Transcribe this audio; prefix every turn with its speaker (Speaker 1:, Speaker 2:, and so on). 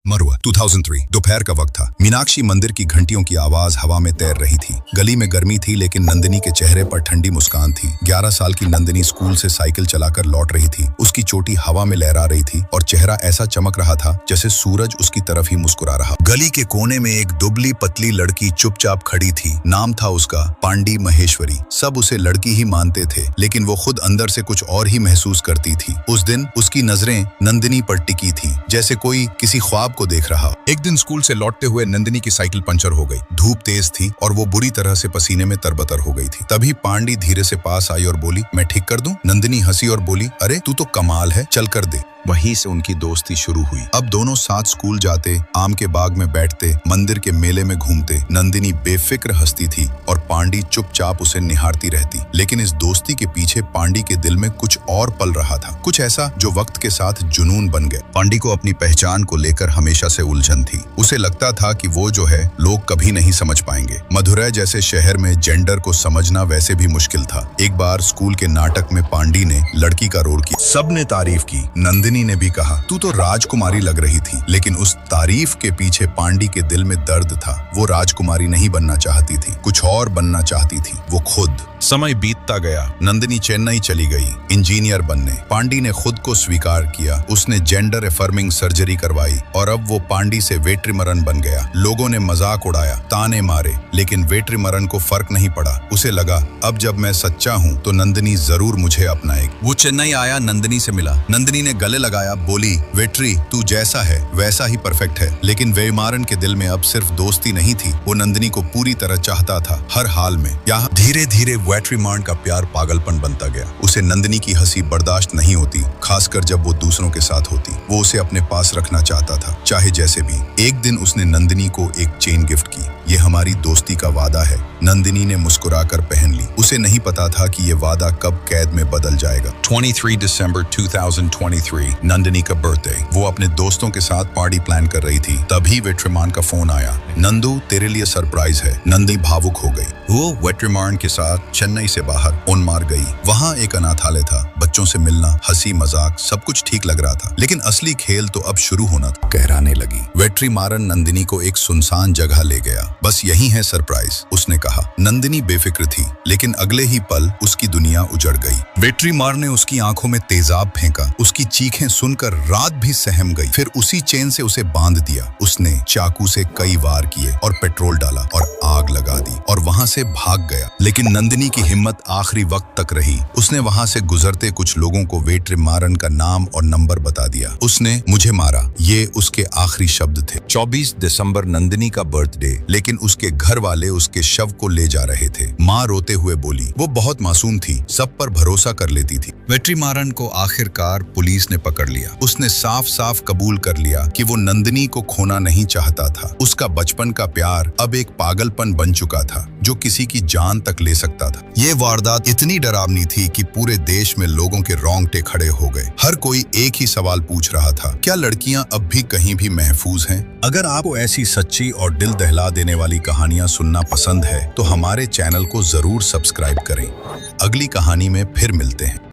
Speaker 1: मरुआ 2003 दोपहर का वक्त था। मीनाक्षी मंदिर की घंटियों की आवाज हवा में तैर रही थी। गली में गर्मी थी लेकिन नंदिनी के चेहरे पर ठंडी मुस्कान थी। 11 साल की नंदिनी स्कूल से साइकिल चलाकर लौट रही थी। उसकी चोटी हवा में लहरा रही थी और चेहरा ऐसा चमक रहा था जैसे सूरज उसकी तरफ ही मुस्कुरा रहा। गली के कोने में एक दुबली पतली लड़की चुपचाप खड़ी थी। नाम था उसका पांडी महेश्वरी। सब उसे लड़की ही मानते थे लेकिन वो खुद अंदर से कुछ और ही महसूस करती थी। उस दिन उसकी नजरें नंदिनी पर टिकी थी, जैसे कोई किसी ख्वाब को देख रहा। एक दिन स्कूल से लौटते हुए नंदिनी की साइकिल पंचर हो गई। धूप तेज थी और वो बुरी तरह से पसीने में तरबतर हो गई थी। तभी पांडी धीरे से पास आई और बोली, मैं ठीक कर दूं? नंदिनी हंसी और बोली, अरे तू तो कमाल है, चल कर दे। वहीं से उनकी दोस्ती शुरू हुई। अब दोनों साथ स्कूल जाते, आम के बाग में बैठते, मंदिर के मेले में घूमते। नंदिनी बेफिक्र हंसती थी और पांडी चुपचाप उसे निहारती रहती। लेकिन इस दोस्ती के पीछे पांडी के दिल में कुछ और पल रहा था, कुछ ऐसा जो वक्त के साथ जुनून बन गया। पांडी को अपनी पहचान को लेकर हमेशा से उलझन थी। उसे लगता था कि वो जो है लोग कभी नहीं समझ पाएंगे। मदुरै जैसे शहर में जेंडर को समझना वैसे भी मुश्किल था। एक बार स्कूल के नाटक में पांडी ने लड़की का रोल किया। सबने तारीफ की। नंदिनी ने भी कहा, तू तो राजकुमारी लग रही थी। लेकिन उस तारीफ के पीछे पांडी के दिल में दर्द था। वो राजकुमारी नहीं बनना चाहती थी, कुछ और बनना चाहती थी, वो खुद। समय बीतता गया। नंदिनी चेन्नई चली गई इंजीनियर बनने। पांडी ने खुद को स्वीकार किया। उसने जेंडर एफर्मिंग सर्जरी करवाई और अब वो पांडी से वेट्रिमरन बन गया। लोगों ने मजाक उड़ाया, ताने मारे, लेकिन वेट्रिमरन को फर्क नहीं पड़ा। उसे लगा, अब जब मैं सच्चा हूँ तो नंदिनी जरूर मुझे अपनाएगी। वो चेन्नई आया, नंदिनी से मिला। नंदिनी ने गले लगाया, बोली, वेट्री तू जैसा है वैसा ही परफेक्ट है। लेकिन वेट्रिमरन के दिल में अब सिर्फ दोस्ती नहीं थी, वो नंदिनी को पूरी तरह चाहता था, हर हाल में। यहाँ धीरे धीरे वेट्रिमरन का प्यार पागलपन बनता गया। उसे नंदिनी की हंसी बर्दाश्त नहीं होती, खासकर जब वो दूसरों के साथ होती। वो उसे अपने पास रखना चाहता था, चाहे जैसे भी। एक दिन उसने नंदिनी को एक चेन गिफ्ट की। ये हमारी दोस्ती का वादा है। नंदिनी ने मुस्कुराकर पहन ली। उसे नहीं पता था कि ये वादा कब कैद में बदल जाएगा। 23 दिसंबर 2023 नंदिनी का बर्थडे। वो अपने दोस्तों के साथ पार्टी प्लान कर रही थी। तभी वेट्रिमरन का फोन आया, नंदू तेरे लिए सरप्राइज है। नंदिनी भावुक हो गई। वो वेट्रिमरन के साथ चेन्नई से बाहर उनमार गई। वहाँ एक अनाथालय था। बच्चों से मिलना, हंसी मजाक, सब कुछ ठीक लग रहा था। लेकिन असली खेल तो अब शुरू होना था। कहराने लगी। वेट्रिमरन नंदिनी को एक सुनसान जगह ले गया। बस यही है सरप्राइज, उसने कहा। नंदिनी बेफिक्र थी, लेकिन अगले ही पल उसकी दुनिया उजड़ गई। वेट्रिमरन ने उसकी आंखों में तेजाब फेंका। उसकी चीखें सुनकर रात भी सहम गई। फिर उसी चेन से उसे बांध दिया। उसने चाकू से कई वार किए और पेट्रोल डाला और आग लगा दी और वहां से भाग गया। लेकिन नंदिनी की हिम्मत आखिरी वक्त तक रही। उसने वहां से गुजरते कुछ लोगों को वेट्रिमरन का नाम और नंबर बता दिया। उसने मुझे मारा, ये उसके आखिरी शब्द थे। 24 दिसंबर नंदिनी का बर्थडे, लेकिन उसके घर वाले उसके शव को ले जा रहे थे। माँ रोते हुए बोली, वो बहुत मासूम थी, सब पर भरोसा कर लेती थी। वेट्रिमरन को आखिरकार पुलिस ने पकड़ लिया। उसने साफ साफ कबूल कर लिया कि वो नंदिनी को खोना नहीं चाहता था। उसका बचपन का प्यार अब एक पागलपन बन चुका था जो किसी की जान तक ले सकता था। ये वारदात इतनी डरावनी थी कि पूरे देश में लोगों के रोंगटे खड़े हो गए। हर कोई एक ही सवाल पूछ रहा था, क्या लड़कियां अब भी कहीं भी महफूज हैं? अगर आपको ऐसी सच्ची और दिल दहला देने वाली कहानियां सुनना पसंद है तो हमारे चैनल को जरूर सब्सक्राइब करें। अगली कहानी में फिर मिलते हैं।